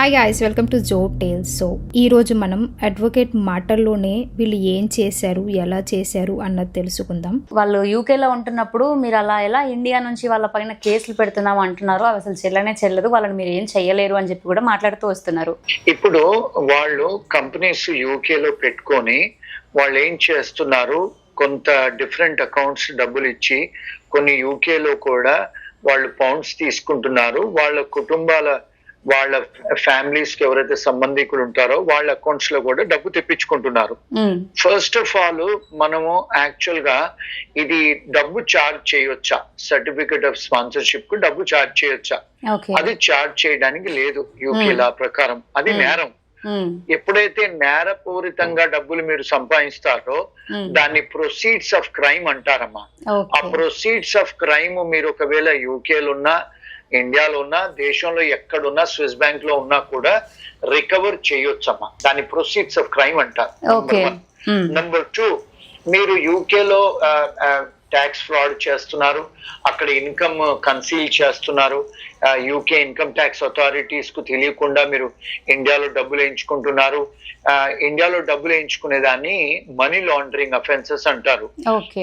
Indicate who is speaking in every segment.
Speaker 1: Hi guys, welcome to Jo Tales. So ఈరోజు మనం advocate మాటల్లోనే వీళ్ళు ఏం చేశారు, ఎలా చేశారు అన్నది తెలుసుకుందాం.
Speaker 2: వాళ్ళు యూకేలో ఉంటున్నప్పుడు మీరు అలా ఎలా ఇండియా నుంచి వాళ్ళ పైన కేసులు పెడుతున్నాం అంటున్నారు, అవి అసలు చెల్లదు, వాళ్ళని మీరు ఏం చెయ్యలేరు అని చెప్పి కూడా మాట్లాడుతూ వస్తున్నారు.
Speaker 3: ఇప్పుడు వాళ్ళు కంపెనీస్ యూకేలో పెట్టుకొని వాళ్ళు ఏం చేస్తున్నారు, కొంత డిఫరెంట్ అకౌంట్స్ డబ్బులు ఇచ్చి కొన్ని యూకేలో కూడా వాళ్ళు పౌండ్స్ తీసుకుంటున్నారు. వాళ్ళ కుటుంబాల వాళ్ళ ఫ్యామిలీస్ కి ఎవరైతే సంబంధికులు ఉంటారో వాళ్ళ అకౌంట్స్ లో కూడా డబ్బు తెప్పించుకుంటున్నారు. ఫస్ట్ ఆఫ్ ఆల్ మనము యాక్చువల్ గా ఇది డబ్బు చార్జ్ చేయొచ్చా, సర్టిఫికేట్ ఆఫ్ స్పాన్సర్షిప్ కు డబ్బు చార్జ్ చేయొచ్చా? అది చార్జ్ చేయడానికి లేదు యూకే లా ప్రకారం, అది నేరం. ఎప్పుడైతే నేరపూరితంగా డబ్బులు మీరు సంపాదిస్తారో దాన్ని ప్రొసీడ్స్ ఆఫ్ క్రైమ్ అంటారమ్మా. ఆ ప్రొసీడ్స్ ఆఫ్ క్రైమ్ మీరు ఒకవేళ యూకేలో ఉన్నా, ఇండియాలో ఉన్నా, దేశంలో ఎక్కడున్నా, స్విస్ బ్యాంక్ లో ఉన్నా కూడా రికవర్ చేయొచ్చమ్మా. దాని ప్రొసీడ్స్ ఆఫ్ క్రైమ్ అంటారు. నెంబర్ 2, మీరు యూకేలో ట్యాక్స్ ఫ్రాడ్ చేస్తున్నారు, అక్కడ ఇన్కమ్ కన్సీల్ చేస్తున్నారు, యూకే ఇన్కమ్ ట్యాక్స్ అథారిటీస్ కు తెలియకుండా మీరు ఇండియాలో డబ్బులు వేయించుకుంటున్నారు. ఇండియాలో డబ్బులు వేయించుకునే దాన్ని మనీ లాండరింగ్ అఫెన్సెస్ అంటారు.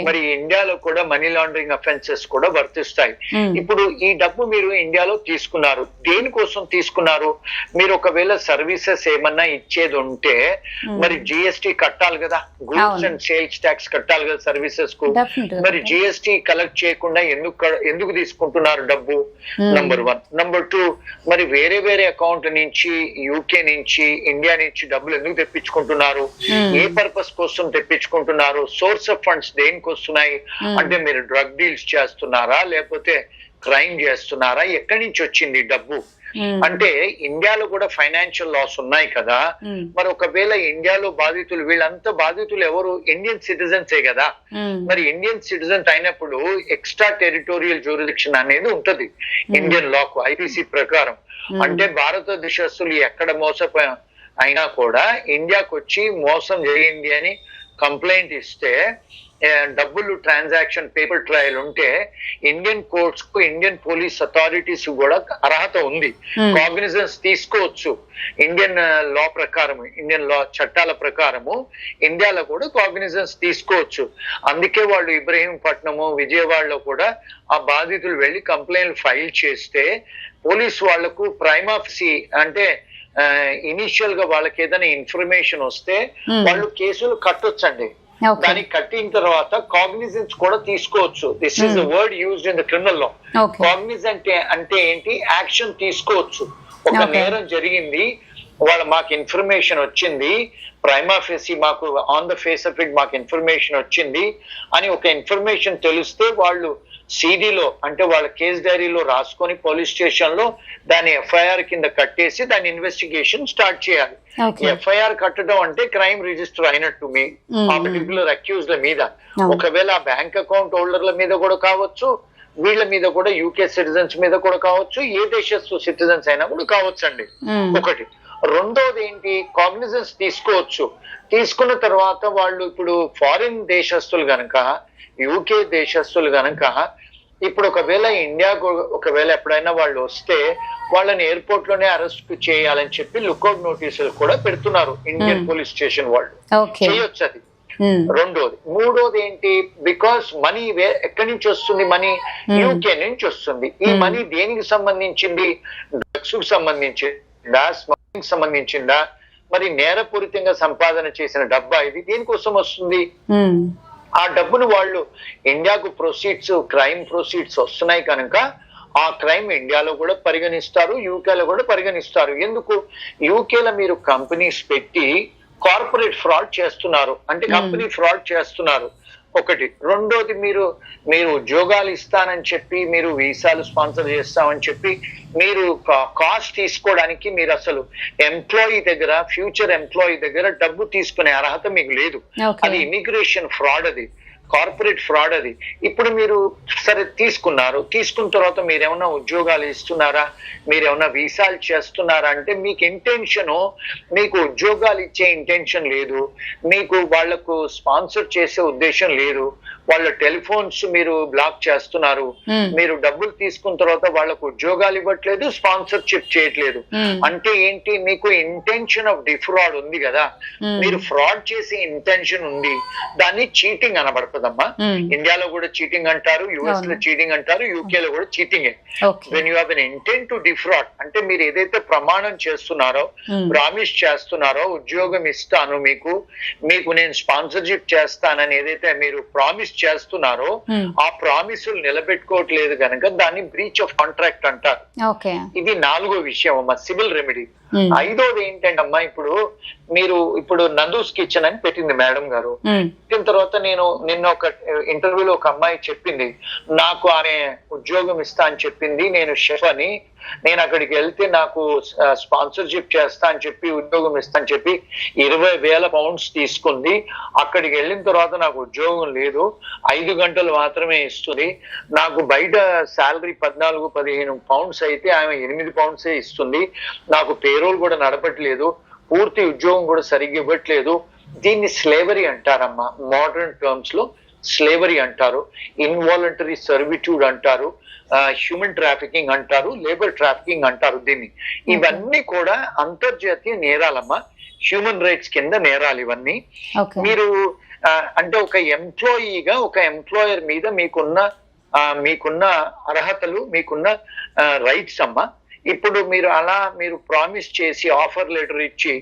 Speaker 3: మరి ఇండియాలో కూడా మనీ లాండరింగ్ అఫెన్సెస్ కూడా వర్తిస్తాయి. ఇప్పుడు ఈ డబ్బు మీరు ఇండియాలో తీసుకున్నారు, దేనికోసం తీసుకున్నారు? మీరు ఒకవేళ సర్వీసెస్ ఏమన్నా ఇచ్చేది ఉంటే మరి జిఎస్టీ కట్టాలి కదా, గూడ్స్ అండ్ సేల్స్ ట్యాక్స్ కట్టాలి కదా సర్వీసెస్ కు. మరి జిఎస్టీ కలెక్ట్ చేయకుండా ఎందుకు తీసుకుంటున్నారు డబ్బు? నంబర్ 1. నంబర్ 2, మరి వేరే అకౌంట్ నుంచి, యూకే నుంచి, ఇండియా నుంచి డబ్బులు ఎందుకు తెప్పించుకుంటున్నారు? ఏ పర్పస్ కోసం తెప్పించుకుంటున్నారు? సోర్స్ ఆఫ్ ఫండ్స్ దేనికి వస్తున్నాయి? అంటే మీరు డ్రగ్ డీల్స్ చేస్తున్నారా, లేకపోతే క్రైమ్ చేస్తున్నారా? ఎక్కడి నుంచి వచ్చింది డబ్బు? అంటే ఇండియాలో కూడా ఫైనాన్షియల్ లాస్ ఉన్నాయి కదా. మరి ఒకవేళ ఇండియాలో బాధితులు, వీళ్ళంతా బాధితులు ఎవరు? ఇండియన్ సిటిజన్సే కదా. మరి ఇండియన్ సిటిజన్స్ అయినప్పుడు ఎక్స్ట్రా టెరిటోరియల్ జ్యూరిడిక్షన్ అనేది ఉంటది ఇండియన్ లాకు, ఐపీసీ ప్రకారం. అంటే భారతదేశస్తులు ఎక్కడ అయినా కూడా ఇండియాకు వచ్చి మోసం జరిగింది అని కంప్లైంట్ ఇస్తే, డబ్బులు ట్రాన్సాక్షన్ పేపర్ ట్రయల్ ఉంటే ఇండియన్ కోర్ట్స్ కు, ఇండియన్ పోలీస్ అథారిటీస్ కూడా అర్హత ఉంది, కాగ్నిజెన్స్ తీసుకోవచ్చు. ఇండియన్ లా ప్రకారం, ఇండియన్ లా చట్టాల ప్రకారము ఇండియాలో కూడా కాగ్నిజెన్స్ తీసుకోవచ్చు. అందుకే వాళ్ళు ఇబ్రహీంపట్నము, విజయవాడలో కూడా ఆ బాధితులు వెళ్లి కంప్లైంట్ ఫైల్ చేస్తే పోలీస్ వాళ్లకు ప్రైమ్ ఆఫీసీ అంటే ఇనిషియల్ గా వాళ్ళకి ఏదైనా ఇన్ఫర్మేషన్ వస్తే వాళ్ళు కేసులు కట్టొచ్చండి. దానికి కట్టిన తర్వాత కాగ్నిజెన్స్ కూడా తీసుకోవచ్చు. This is the word used in the criminal law. Cognizant అంటే ఏంటి? యాక్షన్ తీసుకోవచ్చు. ఒక నేరం జరిగింది, మాకు ఇన్ఫర్మేషన్ వచ్చింది, ప్రైమా ఫేసి మాకు on the face of it మాకు ఇన్ఫర్మేషన్ వచ్చింది అని ఒక ఇన్ఫర్మేషన్ తెలిస్తే వాళ్ళు సిడిలో అంటే వాళ్ళ కేస్ డైరీలో రాసుకొని పోలీస్ స్టేషన్ లో దాని ఎఫ్ఐఆర్ కింద కట్టేసి దాని ఇన్వెస్టిగేషన్ స్టార్ట్ చేయాలి. ఎఫ్ఐఆర్ కట్టడం అంటే క్రైమ్ రిజిస్టర్ అయినట్టు మీ ఆ పర్టికులర్ అక్యూజ్ల మీద. ఒకవేళ ఆ బ్యాంక్ అకౌంట్ హోల్డర్ల మీద కూడా కావచ్చు, వీళ్ళ మీద కూడా, యూకే సిటిజన్స్ మీద కూడా కావచ్చు, ఏ దేశస్థు సిటిజన్స్ అయినా కూడా కావచ్చు అండి. ఒకటి. రెండోది ఏంటి? కాగ్నిజెన్స్ తీసుకోవచ్చు. తీసుకున్న తర్వాత వాళ్ళు ఇప్పుడు ఫారిన్ దేశస్తులు గనక, యూకే దేశస్తులు గనక ఇప్పుడు ఒకవేళ ఇండియాకు ఒకవేళ ఎప్పుడైనా వాళ్ళు వస్తే వాళ్ళని ఎయిర్పోర్ట్ లోనే అరెస్ట్ చేయాలని చెప్పి లుకౌట్ నోటీసులు కూడా పెడుతున్నారు ఇండియన్ పోలీస్ స్టేషన్ వాళ్ళు. చేయొచ్చు అది. రెండోది. మూడోది ఏంటి? బికాస్ మనీ ఎక్కడి నుంచి వస్తుంది? మనీ యూకే నుంచి వస్తుంది. ఈ మనీ దేనికి సంబంధించింది? డ్రగ్స్ కు సంబంధించిందా, స్మగ్లింగ్ సంబంధించిందా, మరి నేరపూరితంగా సంపాదన చేసిన డబ్బా ఇది? దేనికోసం వస్తుంది? ఆ డబ్బును వాళ్ళు ఇండియాకు ప్రొసీడ్స్, క్రైమ్ ప్రొసీడ్స్ వస్తున్నాయి కనుక ఆ క్రైమ్ ఇండియాలో కూడా పరిగణిస్తారు, యూకేలో కూడా పరిగణిస్తారు. ఎందుకు? యూకేలో మీరు కంపెనీస్ పెట్టి కార్పొరేట్ ఫ్రాడ్ చేస్తున్నారు, అంటే కంపెనీ ఫ్రాడ్ చేస్తున్నారు. ఒకటి. రెండోది, మీరు ఉద్యోగాలు ఇస్తానని చెప్పి, మీరు వీసాలు స్పాన్సర్ చేస్తామని చెప్పి మీరు కాస్ట్ తీసుకోవడానికి మీరు అసలు ఎంప్లాయీ దగ్గర, ఫ్యూచర్ ఎంప్లాయీ దగ్గర డబ్బు తీసుకునే అర్హత మీకు లేదు. అది ఇమిగ్రేషన్ ఫ్రాడ్. అది కార్పొరేట్ ఫ్రాడ్ అది. ఇప్పుడు మీరు సరే తీసుకున్న తర్వాత మీరేమన్నా ఉద్యోగాలు ఇస్తున్నారా, మీరేమన్నా వీసాలు చేస్తున్నారా అంటే మీకు ఇంటెన్షన్, మీకు ఉద్యోగాలు ఇచ్చే ఇంటెన్షన్ లేదు, మీకు వాళ్లకు స్పాన్సర్ చేసే ఉద్దేశం లేదు, వాళ్ళ టెలిఫోన్స్ మీరు బ్లాక్ చేస్తున్నారు, మీరు డబ్బులు తీసుకున్న తర్వాత వాళ్ళకు ఉద్యోగాలు ఇవ్వట్లేదు, స్పాన్సర్షిప్ చేయట్లేదు. అంటే ఏంటి, మీకు ఇంటెన్షన్ ఆఫ్ డిఫ్రాడ్ ఉంది కదా, మీరు ఫ్రాడ్ చేసే ఇంటెన్షన్ ఉంది, దాన్ని చీటింగ్ అనబడుతుందమ్మా. ఇండియాలో కూడా చీటింగ్ అంటారు, యుఎస్ లో చీటింగ్ అంటారు, యూకే లో కూడా cheating. When you have an intent to డిఫ్రాడ్ అంటే మీరు ఏదైతే ప్రమాణం చేస్తున్నారో, ప్రామిస్ చేస్తున్నారో, ఉద్యోగం ఇస్తాను మీకు నేను స్పాన్సర్షిప్ చేస్తానని ఏదైతే మీరు ప్రామిస్ చేస్తున్నారో ఆ ప్రామిసులు నిలబెట్టుకోవట్లేదు కనుక దాన్ని బ్రీచ్ ఆఫ్ కాంట్రాక్ట్ అంటారు. ఇది 4వ విషయం అమ్మా, సివిల్ రెమెడీ. 5వది ఏంటంటమ్మా, ఇప్పుడు నందూస్ కిచెన్ అని పెట్టింది మేడం గారు. పెట్టిన తర్వాత నిన్న ఒక ఇంటర్వ్యూలో ఒక అమ్మాయి చెప్పింది, నాకు ఆమె ఉద్యోగం ఇస్తా అని చెప్పింది, నేను షెఫ్ అని, నేను అక్కడికి వెళ్తే నాకు స్పాన్సర్షిప్ చేస్తా అని చెప్పి ఉద్యోగం ఇస్తా అని చెప్పి 20,000 పౌండ్స్ తీసుకుంది. అక్కడికి వెళ్ళిన తర్వాత నాకు ఉద్యోగం లేదు, 5 గంటలు మాత్రమే ఇస్తుంది. నాకు బయట శాలరీ 14-15 పౌండ్స్ అయితే ఆమె 8 పౌండ్సే ఇస్తుంది. నాకు పేరోల్ కూడా నడపట్లేదు, పూర్తి ఉద్యోగం కూడా సరిగ్గా ఇవ్వట్లేదు. దీన్ని స్లేవరీ అంటారమ్మా, మోడర్న్ టర్మ్స్ లో స్లేవరీ అంటారు, ఇన్వాలంటరీ సర్విట్యూడ్ అంటారు, హ్యూమన్ ట్రాఫికింగ్ అంటారు, లేబర్ ట్రాఫికింగ్ అంటారు దీన్ని. ఇవన్నీ కూడా అంతర్జాతీయ నేరాలమ్మా, హ్యూమన్ రైట్స్ కింద నేరాలు ఇవన్నీ. మీరు అంటే ఒక ఎంప్లాయీగా ఒక ఎంప్లాయర్ మీద మీకున్న అర్హతలు, మీకున్న రైట్స్ అమ్మా. ఇప్పుడు మీరు ప్రామిస్ చేసి ఆఫర్ లెటర్ ఇచ్చి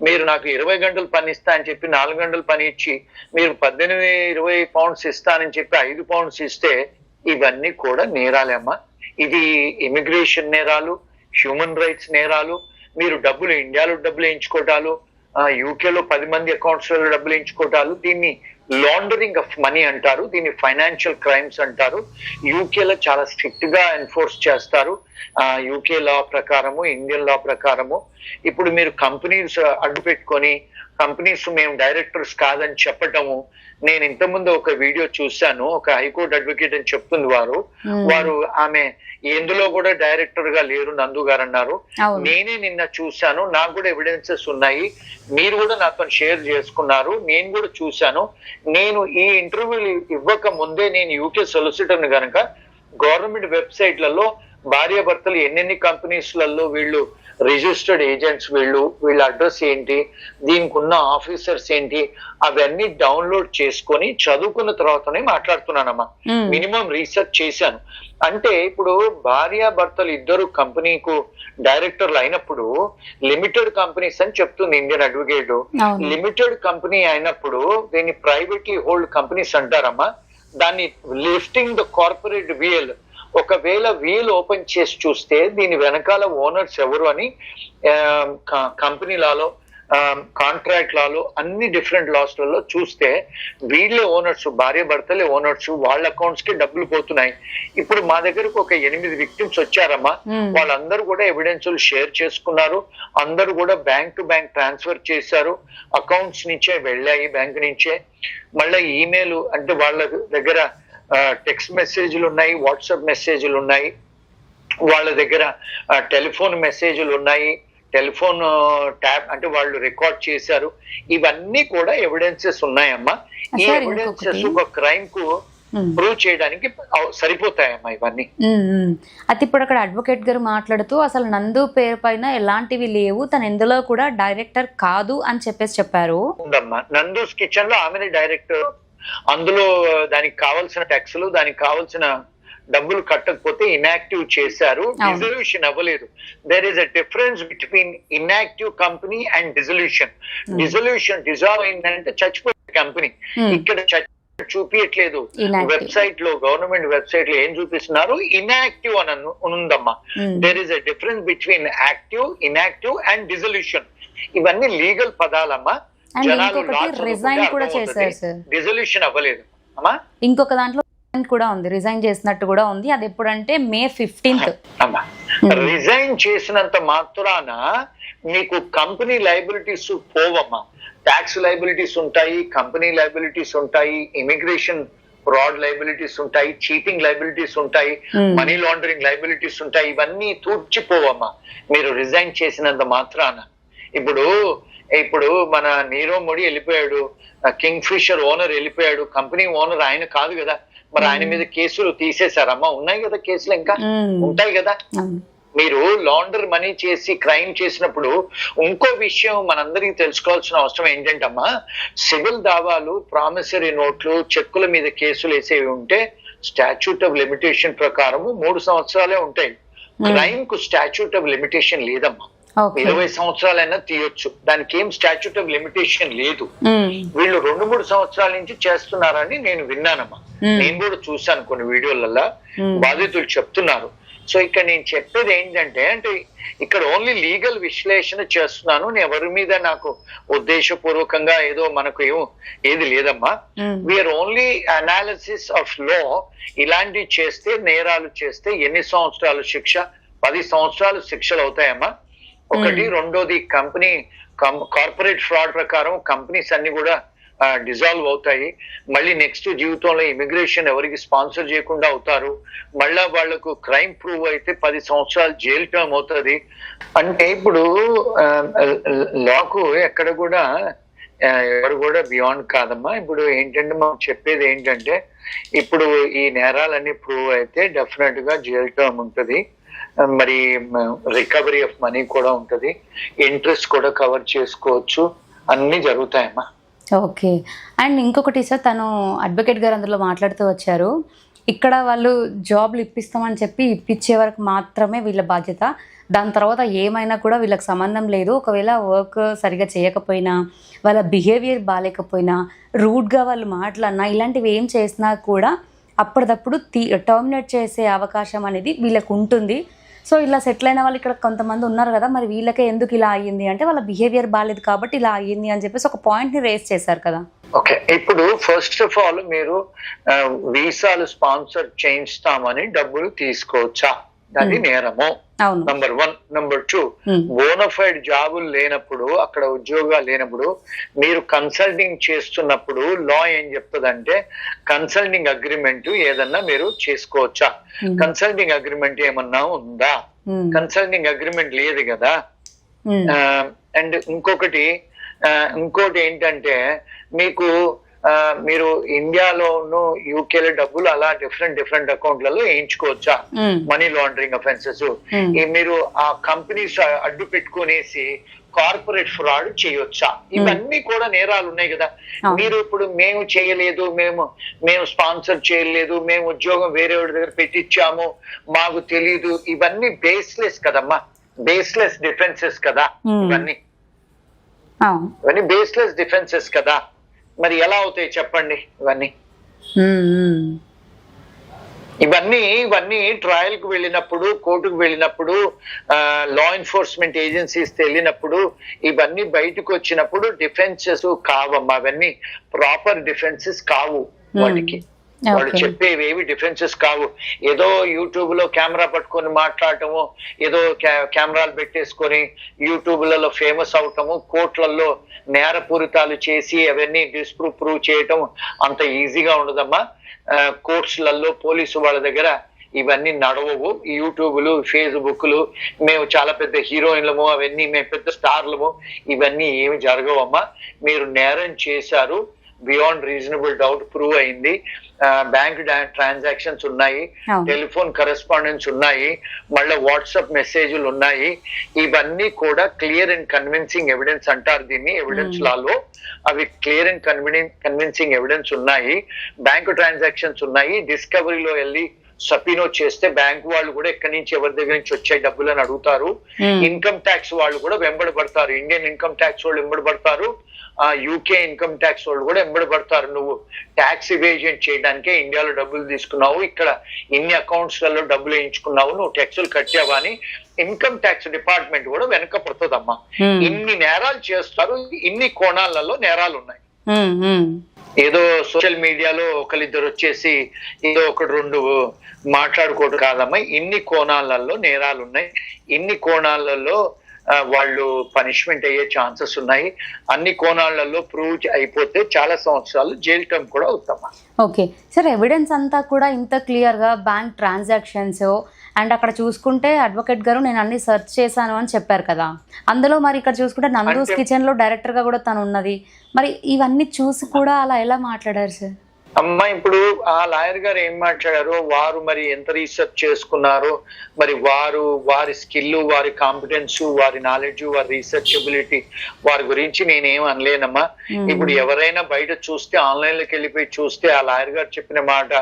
Speaker 3: మీరు నాకు 20 గంటలు పని ఇస్తా అని చెప్పి 4 గంటలు పని ఇచ్చి మీరు 18-20 పౌండ్స్ ఇస్తానని చెప్పి 5 పౌండ్స్ ఇస్తే ఇవన్నీ కూడా నేరాలే అమ్మా. ఇది ఇమిగ్రేషన్ నేరాలు, హ్యూమన్ రైట్స్ నేరాలు. మీరు ఇండియాలో డబ్బులు వేయించుకోవటాలు, యూకేలో 10 మంది అకౌంట్స్ లో డబ్బులు వేయించుకోవటాలు, దీన్ని లాండరింగ్ ఆఫ్ మనీ అంటారు, దీన్ని ఫైనాన్షియల్ క్రైమ్స్ అంటారు. యూకేలో చాలా స్ట్రిక్ట్ గా ఎన్ఫోర్స్ చేస్తారు, యూకే లా ప్రకారము, ఇండియన్ లా ప్రకారము. ఇప్పుడు మీరు కంపెనీస్ అడ్డు పెట్టుకొని కంపెనీస్ మేము డైరెక్టర్స్ కాదని చెప్పటము. నేను ఇంతకుముందు ఒక వీడియో చూశాను, ఒక హైకోర్టు అడ్వకేట్ అని చెప్తుంది వారు ఆమె ఎందులో కూడా డైరెక్టర్ గా లేరు నందు గారు అన్నారు. నేనే నిన్న చూశాను, నాకు కూడా ఎవిడెన్సెస్ ఉన్నాయి, మీరు కూడా నాతో షేర్ చేసుకున్నారు, నేను కూడా చూశాను. నేను ఈ ఇంటర్వ్యూలు ఇవ్వక ముందే నేను యూకే సొలిసిటర్ని కనుక గవర్నమెంట్ వెబ్సైట్లలో భార్యాభర్తలు ఎన్నెన్ని కంపెనీస్లలో వీళ్ళు రిజిస్టర్డ్ ఏజెంట్స్, వీళ్ళ అడ్రస్ ఏంటి, దీనికి ఉన్న ఆఫీసర్స్ ఏంటి, అవన్నీ డౌన్లోడ్ చేసుకొని చదువుకున్న తర్వాతనే మాట్లాడుతున్నానమ్మా. మినిమం రీసెర్చ్ చేశాను. అంటే ఇప్పుడు భార్యాభర్తలు ఇద్దరు కంపెనీకు డైరెక్టర్లు అయినప్పుడు లిమిటెడ్ కంపెనీస్ అని చెప్తుంది ఇండియన్ అడ్వకేట్. లిమిటెడ్ కంపెనీ అయినప్పుడు దీన్ని ప్రైవేట్లీ హోల్డ్ కంపెనీస్ అంటారమ్మా. దాన్ని లిఫ్టింగ్ ద కార్పొరేట్ వీల్, ఒకవేళ వీల్ ఓపెన్ చేసి చూస్తే దీని వెనకాల ఓనర్స్ ఎవరు అని కంపెనీ లాలో, కాంట్రాక్ట్ లాలో, అన్ని డిఫరెంట్ లాస్లలో చూస్తే వీళ్ళే ఓనర్స్, భార్య భర్తలే ఓనర్స్, వాళ్ళ అకౌంట్స్ కి డబ్బులు పోతున్నాయి. ఇప్పుడు మా దగ్గరకు ఒక 8 విక్టిమ్స్ వచ్చారమ్మా. వాళ్ళందరూ కూడా ఎవిడెన్సులు షేర్ చేసుకున్నారు, అందరూ కూడా బ్యాంక్ టు బ్యాంక్ ట్రాన్స్ఫర్ చేశారు, అకౌంట్స్ నుంచే వెళ్ళాయి, బ్యాంక్ నుంచే. మళ్ళీ ఈమెయిల్ అంటే వాళ్ళ దగ్గర టెక్స్ట్ మెసేజ్లు ఉన్నాయి, వాట్సాప్ మెసేజ్లు ఉన్నాయి, వాళ్ళ దగ్గర టెలిఫోన్ మెసేజ్లు ఉన్నాయి, టెలిఫోన్ ట్యాబ్ అంటే వాళ్ళు రికార్డ్ చేశారు. ఇవన్నీ కూడా ఎవిడెన్సెస్ ఉన్నాయమ్మా. ఈ ఎవిడెన్సెస్ ఒక క్రైమ్ కు ప్రూవ్ చేయడానికి సరిపోతాయమ్మా ఇవన్నీ.
Speaker 2: అయితే ఇప్పుడు అక్కడ అడ్వకేట్ గారు మాట్లాడుతూ అసలు నందు పేరు పైన ఎలాంటివి లేవు, తను ఎందులో కూడా డైరెక్టర్ కాదు అని చెప్పారు.
Speaker 3: ఉందమ్మా, నందూస్ కిచెన్ లో ఆమెనే డైరెక్టర్. అందులో దానికి కావాల్సిన ట్యాక్సులు, దానికి కావాల్సిన డబ్బులు కట్టకపోతే ఇన్యాక్టివ్ చేశారు, డిజల్యూషన్ అవ్వలేదు. There is a difference between inactive company and dissolution. Dissolve అయిందంటే చచ్చిపోయే కంపెనీ. ఇక్కడ చూపించట్లేదు వెబ్సైట్ లో, గవర్నమెంట్ వెబ్సైట్ లో ఏం చూపిస్తున్నారు, ఇన్యాక్టివ్ అని ఉందమ్మా. There is a difference between active, inactive and dissolution. ఇవన్నీ లీగల్ పదాలమ్మా.
Speaker 2: రిజైన్ కూడా చేశారు సార్,
Speaker 3: డిజల్యూషన్ అవ్వలేదు అమ్మా.
Speaker 2: ఇంకొక దాంట్లో కూడా ఉంది, రిజైన్ చేసినట్టు కూడా ఉంది. అది ఎప్పుడంటే May 15th.
Speaker 3: రిజైన్ చేసినంత మాత్రాన మీకు కంపెనీ లయబిలిటీస్ పోవమ్మా. ట్యాక్స్ లయబిలిటీస్ ఉంటాయి, కంపెనీ లయబిలిటీస్ ఉంటాయి, ఇమిగ్రేషన్ ఫ్రాడ్ లైబిలిటీస్ ఉంటాయి, చీటింగ్ లైబిలిటీస్ ఉంటాయి, మనీ లాండరింగ్ లైబిలిటీస్ ఉంటాయి. ఇవన్నీ తూర్చిపోవమ్మా మీరు రిజైన్ చేసినంత మాత్రాన. ఇప్పుడు మన నీరవ్ మోడీ వెళ్ళిపోయాడు, కింగ్ ఫిషర్ ఓనర్ వెళ్ళిపోయాడు, కంపెనీ ఓనర్ ఆయన కాదు కదా, మరి ఆయన మీద కేసులు తీసేశారమ్మా? ఉన్నాయి కదా కేసులు, ఇంకా ఉంటాయి కదా. మీరు లాండర్ మనీ చేసి క్రైమ్ చేసినప్పుడు ఇంకో విషయం మనందరికీ తెలుసుకోవాల్సిన అవసరం ఏంటంటమ్మా, సివిల్ దావాలు, ప్రామిసరీ నోట్లు, చెక్కుల మీద కేసులు వేసేవి ఉంటే స్టాచ్యూట్ ఆఫ్ లిమిటేషన్ ప్రకారము 3 సంవత్సరాలే ఉంటాయి. క్రైమ్ కు స్టాచ్యూట్ ఆఫ్ లిమిటేషన్ లేదమ్మా. 20 సంవత్సరాలైనా తీయొచ్చు, దానికి ఏం స్టాచ్యూట్ ఆఫ్ లిమిటేషన్ లేదు. వీళ్ళు 2-3 సంవత్సరాల నుంచి చేస్తున్నారని నేను విన్నానమ్మా. నేను కూడా చూశాను కొన్ని వీడియోలలో, బాధితులు చెప్తున్నారు. సో ఇక్కడ నేను చెప్పేది ఏంటంటే, ఇక్కడ ఓన్లీ లీగల్ విశ్లేషణ చేస్తున్నాను, ఎవరి మీద నాకు ఉద్దేశపూర్వకంగా ఏదో మనకు ఏది లేదమ్మా. వీఆర్ ఓన్లీ అనాలిసిస్ ఆఫ్ లో. ఇలాంటివి చేస్తే, నేరాలు చేస్తే ఎన్ని సంవత్సరాలు శిక్ష? 10 సంవత్సరాలు శిక్షలు అవుతాయమ్మా. ఒకటి. రెండోది, కార్పొరేట్ ఫ్రాడ్ ప్రకారం కంపెనీస్ అన్ని కూడా డిజాల్వ్ అవుతాయి. మళ్ళీ నెక్స్ట్ జీవితంలో ఇమిగ్రేషన్ ఎవరికి స్పాన్సర్ చేయకుండా అవుతారు. మళ్ళా వాళ్లకు క్రైమ్ ప్రూవ్ అయితే 10 సంవత్సరాలు జైలు టర్మ్ అవుతుంది. అంటే ఇప్పుడు లాకు ఎక్కడ కూడా ఎవరు కూడా బియాండ్ కాదమ్మా. ఇప్పుడు ఏంటంటే మనం చెప్పేది ఏంటంటే, ఇప్పుడు ఈ నేరాలన్నీ ప్రూవ్ అయితే డెఫినెట్ గా జైలు టర్మ్ ఉంటుంది, మరి రికవరీ ఆఫ్ మనీ కూడా ఉంటది, ఇంట్రెస్ట్ కూడా కవర్ చేసుకోవచ్చు, అన్ని జరుగుతాయమ్మా.
Speaker 2: ఓకే. అండ్ ఇంకొకటి సార్, తను అడ్వకేట్ గారు అందులో మాట్లాడుతూ వచ్చారు, ఇక్కడ వాళ్ళు జాబ్లు ఇప్పిస్తామని చెప్పి ఇప్పించే వరకు మాత్రమే వీళ్ళ బాధ్యత, దాని తర్వాత ఏమైనా కూడా వీళ్ళకి సంబంధం లేదు. ఒకవేళ వర్క్ సరిగా చేయకపోయినా, వాళ్ళ బిహేవియర్ బాగాలేకపోయినా, రూడ్గా వాళ్ళు మాట్లాడినా, ఇలాంటివి ఏం చేసినా కూడా అప్పటిదప్పుడు టర్మినేట్ చేసే అవకాశం అనేది వీళ్ళకు ఉంటుంది. సో ఇలా సెటిల్ అయిన వాళ్ళు ఇక్కడ కొంతమంది ఉన్నారు కదా, మరి వీళ్ళకే ఎందుకు ఇలా అయ్యింది అంటే వాళ్ళ బిహేవియర్ బాగాలేదు కాబట్టి ఇలా అయ్యింది అని చెప్పేసి ఒక పాయింట్ ని రేస్ చేశారు కదా.
Speaker 3: ఓకే. ఇప్పుడు ఫస్ట్ ఆఫ్ ఆల్ మీరు వీసాలు స్పాన్సర్ చేయిస్తామని డబ్బులు తీసుకోవచ్చా? అది నేరము. నంబర్ 1. నంబర్ 2, బోనఫైడ్ జాబులు లేనప్పుడు, అక్కడ ఉద్యోగాలు లేనప్పుడు మీరు కన్సల్టింగ్ చేస్తున్నప్పుడు లా ఏం చెప్తుందంటే, కన్సల్టింగ్ అగ్రిమెంట్ ఏదన్నా మీరు చేసుకోవచ్చా? కన్సల్టింగ్ అగ్రిమెంట్ ఏమన్నా ఉందా? కన్సల్టింగ్ అగ్రిమెంట్ లేదు కదా. అండ్ ఇంకోటి ఏంటంటే, మీరు ఇండియాలోను యూకేలో డబ్బులు అలా డిఫరెంట్ అకౌంట్లలో వేయించుకోవచ్చా? Money laundering offences. మీరు ఆ కంపెనీస్ అడ్డు పెట్టుకునేసి కార్పొరేట్ ఫ్రాడ్ చేయొచ్చా? ఇవన్నీ కూడా నేరాలు ఉన్నాయి కదా. మీరు ఇప్పుడు మేము చేయలేదు, మేము స్పాన్సర్ చేయలేదు, మేము ఉద్యోగం వేరే వాడి దగ్గర పెట్టించాము, మాకు తెలీదు, ఇవన్నీ బేస్లెస్ కదమ్మా, బేస్లెస్ డిఫెన్సెస్ కదా ఇవన్నీ బేస్లెస్ డిఫెన్సెస్ కదా. మరి ఎలా అవుతాయి చెప్పండి? ఇవన్నీ ట్రయల్ కు వెళ్ళినప్పుడు, కోర్టుకు వెళ్ళినప్పుడు, లా ఎన్ఫోర్స్మెంట్ ఏజెన్సీస్ వెళ్ళినప్పుడు, ఇవన్నీ బయటకు వచ్చినప్పుడు డిఫెన్సెస్ కావమ్మా. అవన్నీ ప్రాపర్ డిఫెన్సెస్ కావు. వాళ్ళు చెప్పేవి డిఫెన్సెస్ కావు. ఏదో యూట్యూబ్ లో కెమెరా పట్టుకొని మాట్లాడటము, ఏదో కెమెరాలు పెట్టేసుకొని యూట్యూబ్లలో ఫేమస్ అవటము, కోర్టులలో నేరపూరితాలు చేసి అవన్నీ ప్రూవ్ చేయటం అంత ఈజీగా ఉండదమ్మా. కోర్ట్స్లలో పోలీసు వాళ్ళ దగ్గర ఇవన్నీ నడవవు. యూట్యూబ్లు, ఫేస్బుక్లు, మేము చాలా పెద్ద హీరోయిన్లము, అవన్నీ మేము పెద్ద స్టార్లము, ఇవన్నీ ఏమి జరగవమ్మా. మీరు నేరం చేశారు, బియాండ్ రీజనబుల్ డౌట్ ప్రూవ్ అయింది, బ్యాంక్ ట్రాన్సాక్షన్స్ ఉన్నాయి, టెలిఫోన్ కరెస్పాండెన్స్ ఉన్నాయి, మళ్ళీ వాట్సాప్ మెసేజ్లు ఉన్నాయి, ఇవన్నీ కూడా క్లియర్ అండ్ కన్విన్సింగ్ ఎవిడెన్స్ అంటారు దీన్ని ఎవిడెన్స్ లాలో. అవి క్లియర్ అండ్ కన్విన్సింగ్ ఎవిడెన్స్ ఉన్నాయి, బ్యాంక్ ట్రాన్సాక్షన్స్ ఉన్నాయి. డిస్కవరీలో వెళ్ళి సపీనో చేస్తే బ్యాంక్ వాళ్ళు కూడా ఎక్కడి నుంచి, ఎవరి దగ్గర నుంచి వచ్చాయి డబ్బులు అని అడుగుతారు. ఇన్కమ్ ట్యాక్స్ వాళ్ళు కూడా వెంబడబడతారు, ఇండియన్ ఇన్కమ్ ట్యాక్స్ వాళ్ళు వెంబడబడతారు, యూకే ఇన్కమ్ ట్యాక్స్ వాళ్ళు కూడా వెంబడబడతారు. నువ్వు ట్యాక్స్ ఇవేజన్ చేయడానికే ఇండియాలో డబ్బులు తీసుకున్నావు, ఇక్కడ ఇన్ని అకౌంట్స్ లలో డబ్బులు వేయించుకున్నావు, నువ్వు ట్యాక్సులు కట్టావా అని ఇన్కమ్ ట్యాక్స్ డిపార్ట్మెంట్ కూడా వెనక పడుతుందమ్మా. ఇన్ని నేరాలు చేస్తారు, ఇన్ని కోణాలలో నేరాలు ఉన్నాయి. ఏదో సోషల్ మీడియాలో ఒకరిద్దరు వచ్చేసి ఏదో 1-2 మాట్లాడుకోవడం కాదమ్మా. ఇన్ని కోణాలలో నేరాలు ఉన్నాయి, ఇన్ని కోణాలలో వాళ్ళు పనిష్మెంట్ అయ్యే ఛాన్సెస్ ఉన్నాయి. అన్ని కోణాలలో ప్రూవ్ అయిపోతే చాలా సంవత్సరాలు జైలు టర్మ్ కూడా అవుతామా.
Speaker 2: ఓకే సార్, ఎవిడెన్స్ అంతా కూడా ఇంత క్లియర్గా బ్యాంక్ ట్రాన్సాక్షన్స్ అండ్ అక్కడ చూసుకుంటే అడ్వకేట్ గారు నేను అన్ని సెర్చ్ చేశాను అని చెప్పారు కదా, అందులో మరి ఇక్కడ చూసుకుంటే నందూస్ కిచెన్లో డైరెక్టర్గా కూడా తను ఉన్నది. మరి ఇవన్నీ చూసి కూడా అలా ఎలా మాట్లాడారు సార్?
Speaker 3: అమ్మా ఇప్పుడు ఆ లాయర్ గారు ఏం మాట్లాడారో, వారు మరి ఎంత రీసెర్చ్ చేసుకున్నారో, మరి వారి స్కిల్, వారి కాంపిటెన్స్, వారి నాలెడ్జ్, వారి రీసెర్చబిలిటీ, వారి గురించి నేనేం అనలేనమ్మా. ఇప్పుడు ఎవరైనా బయట చూస్తే, ఆన్లైన్ లోకి వెళ్ళిపోయి చూస్తే, ఆ లాయర్ గారు చెప్పిన మాట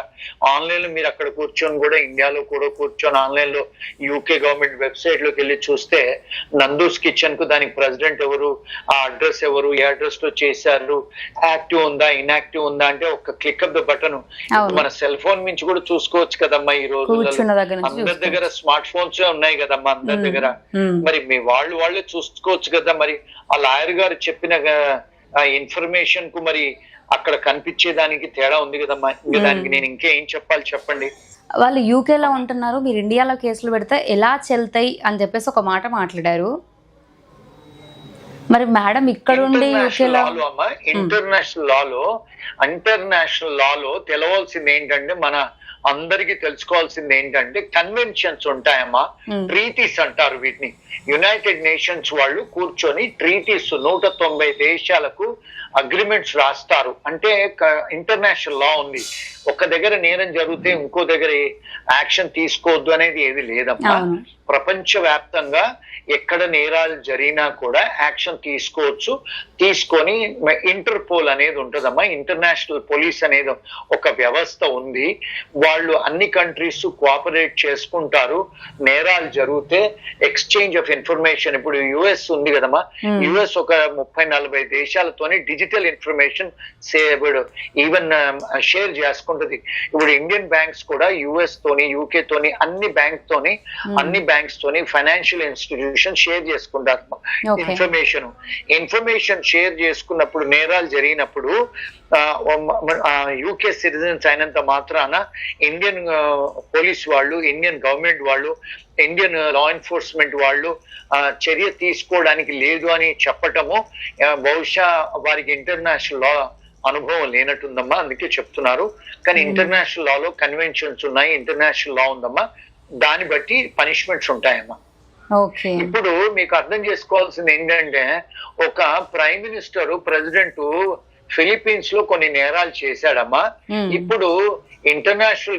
Speaker 3: ఆన్లైన్ లో మీరు అక్కడ కూర్చొని కూడా, ఇండియాలో కూడా కూర్చొని ఆన్లైన్ లో యూకే గవర్నమెంట్ వెబ్సైట్ లోకి వెళ్ళి చూస్తే నందూస్ కిచెన్ కు దానికి ప్రెసిడెంట్ ఎవరు, ఆ అడ్రస్ ఎవరు, ఏ అడ్రస్ లో చేశారు, యాక్టివ్ ఉందా ఇన్యాక్టివ్ ఉందా అంటే ఒక క్లిక్ ఆఫ్ ద బటన్ మన సెల్ ఫోన్ నుంచి కూడా చూసుకోవచ్చు కదమ్మా. ఈ రోజుల్లో అందరి దగ్గర స్మార్ట్ ఫోన్స్ ఉన్నాయి కదమ్మా అందరి దగ్గర. మరి మీ వాళ్ళే చూసుకోవచ్చు కదా. మరి ఆ లాయర్ గారు చెప్పిన ఇన్ఫర్మేషన్ కు మరి అక్కడ కనిపించేదానికి తేడా ఉంది కదమ్మా. ఇంకా దానికి నేను ఇంకేం చెప్పాలి చెప్పండి.
Speaker 2: వాళ్ళు యూకేలో ఉంటున్నారు, మీరు ఇండియాలో కేసులు పెడితే ఎలా చెల్తాయి అని చెప్పేసి ఒక మాట మాట్లాడారు. మరి మేడం ఇక్కడ ఉండి యూకేలో ఇంటర్నేషనల్ లాలో తెలవాల్సింది ఏంటంటే, మన అందరికి తెలుసుకోవాల్సింది ఏంటంటే కన్వెన్షన్స్ ఉంటాయమ్మా, ట్రీటీస్ అంటారు వీటిని. యునైటెడ్ నేషన్స్ వాళ్ళు కూర్చొని ట్రీటీస్ 190 దేశాలకు అగ్రిమెంట్స్ రాస్తారు. అంటే ఇంటర్నేషనల్ లా ఉంది. ఒక దగ్గర నేరం జరిగితే ఇంకో దగ్గర యాక్షన్ తీసుకోవద్దు అనేది ఏది లేదమ్మా. ప్రపంచ వ్యాప్తంగా ఎక్కడ నేరాలు జరిగినా కూడా యాక్షన్ తీసుకోవచ్చు. తీసుకొని ఇంటర్పోల్ అనేది ఉంటుందమ్మా, ఇంటర్నేషనల్ పోలీస్ అనేది ఒక వ్యవస్థ ఉంది. వాళ్ళు అన్ని కంట్రీస్ కోఆపరేట్ చేసుకుంటారు. నేరాలు జరిగితే ఎక్స్చేంజ్ ఆఫ్ ఇన్ఫర్మేషన్, ఇప్పుడు యుఎస్ ఉంది కదమ్మా, యుఎస్ ఒక 30-40 దేశాలతోని డిజిటల్ ఇన్ఫర్మేషన్ ఈవెన్ షేర్ చేసుకుంటది. ఇప్పుడు ఇండియన్ బ్యాంక్స్ కూడా యుఎస్ తోని, యూకే తోని, అన్ని బ్యాంక్స్ తోని ఫైనాన్షియల్ ఇన్స్టిట్యూషన్ షేర్ చేసుకుంటారు ఇన్ఫర్మేషన్ షేర్ చేసుకున్నప్పుడు, నేరాలు జరిగినప్పుడు యూకే సిటిజన్స్ అయినంత మాత్రాన ఇండియన్ పోలీస్ వాళ్ళు, ఇండియన్ గవర్నమెంట్ వాళ్ళు, ఇండియన్ లా ఎన్ఫోర్స్మెంట్ వాళ్ళు చర్య తీసుకోవడానికి లేదు అని చెప్పటము బహుశా వారికి ఇంటర్నేషనల్ లా అనుభవం లేనట్టుందమ్మా, అందుకే చెప్తున్నారు. కానీ ఇంటర్నేషనల్ లాలో కన్వెన్షన్స్ ఉన్నాయి, ఇంటర్నేషనల్ లా ఉందమ్మా, దాన్ని బట్టి పనిష్మెంట్స్ ఉంటాయమ్మా. ఇప్పుడు మీకు అర్థం చేసుకోవాల్సింది ఏంటంటే, ఒక ప్రైమ్ మినిస్టర్, ప్రెసిడెంట్ ఫిలిప్పీన్స్ లో కొన్ని నేరాలు చేశాడమ్మా. ఇప్పుడు ఇంటర్నేషనల్